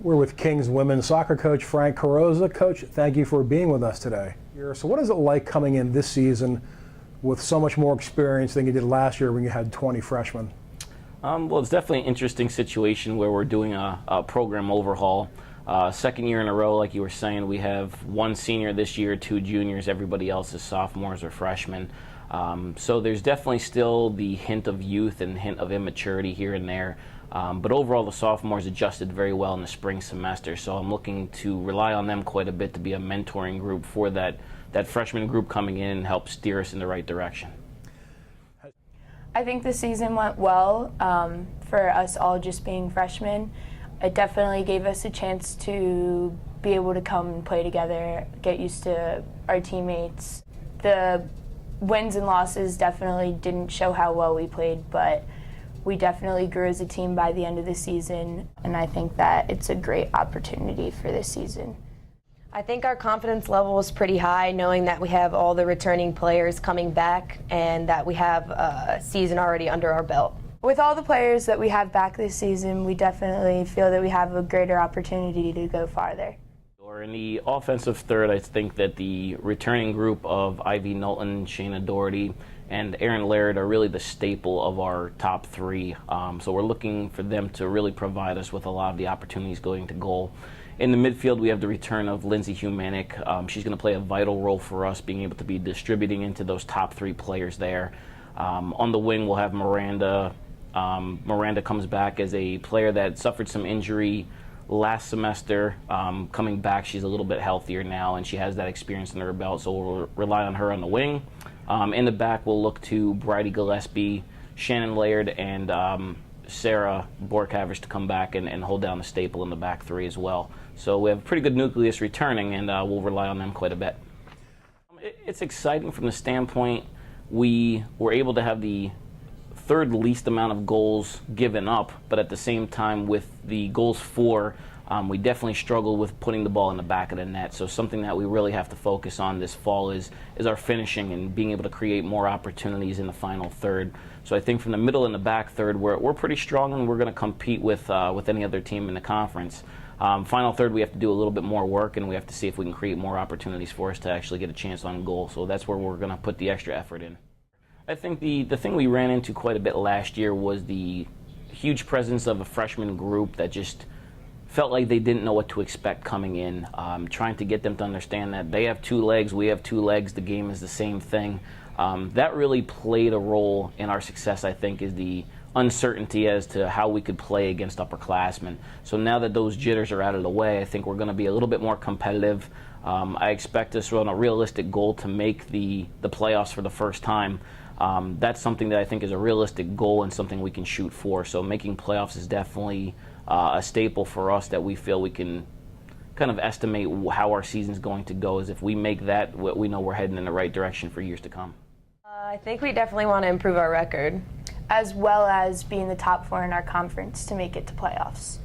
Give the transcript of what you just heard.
We're with Kings women's soccer coach Frank Carrozza. Coach, thank you for being with us today. So what is it like coming in this season with so much more experience than you did last year when you had 20 freshmen? Well, it's definitely an interesting situation where we're doing a program overhaul. Second year in a row, like you were saying, we have one senior this year, two juniors, everybody else is sophomores or freshmen. So there's definitely still the hint of youth and hint of immaturity here and there. But overall, the sophomores adjusted very well in the spring semester, so I'm looking to rely on them quite a bit to be a mentoring group for that freshman group coming in and help steer us in the right direction. I think the season went well for us all just being freshmen. It definitely gave us a chance to be able to come and play together, get used to our teammates. The wins and losses definitely didn't show how well we played, but we definitely grew as a team by the end of the season, and I think that it's a great opportunity for this season. I think our confidence level was pretty high, knowing that we have all the returning players coming back and that we have a season already under our belt. With all the players that we have back this season, we definitely feel that we have a greater opportunity to go farther. In the offensive third, I think that the returning group of Ivy Knowlton, Shayna Doherty, and Erin Laird are really the staple of our top three. So we're looking for them to really provide us with a lot of the opportunities going to goal. In the midfield, we have the return of Lindsey Humanik. She's going to play a vital role for us, being able to be distributing into those top three players there. On the wing, we'll have Miranda. Miranda comes back as a player that suffered some injury last semester. Coming back, she's a little bit healthier now, and she has that experience under her belt, so we'll rely on her on the wing. In the back, we'll look to Bridie Gillespie, Shannon Laird, and Sarah Borajkiewicz to come back and hold down the staple in the back three as well. So we have a pretty good nucleus returning, and we'll rely on them quite a bit. It's exciting from the standpoint we were able to have the third least amount of goals given up, but at the same time with the goals for, we definitely struggle with putting the ball in the back of the net. So something that we really have to focus on this fall is our finishing and being able to create more opportunities in the final third. So I think from the middle and the back third, we're pretty strong, and we're going to compete with any other team in the conference. Final third, we have to do a little bit more work, and we have to see if we can create more opportunities for us to actually get a chance on goal. So that's where we're going to put the extra effort in. I think the thing we ran into quite a bit last year was the huge presence of a freshman group that just felt like they didn't know what to expect coming in. Trying to get them to understand that they have two legs, we have two legs, the game is the same thing. That really played a role in our success, I think, is the uncertainty as to how we could play against upperclassmen. So now that those jitters are out of the way, I think we're going to be a little bit more competitive. I expect us to run a realistic goal to make the playoffs for the first time. That's something that I think is a realistic goal and something we can shoot for. So making playoffs is definitely a staple for us that we feel we can kind of estimate how our season's going to go. Is if we make that, we know we're heading in the right direction for years to come. I think we definitely want to improve our record. As well as being the top four in our conference to make it to playoffs.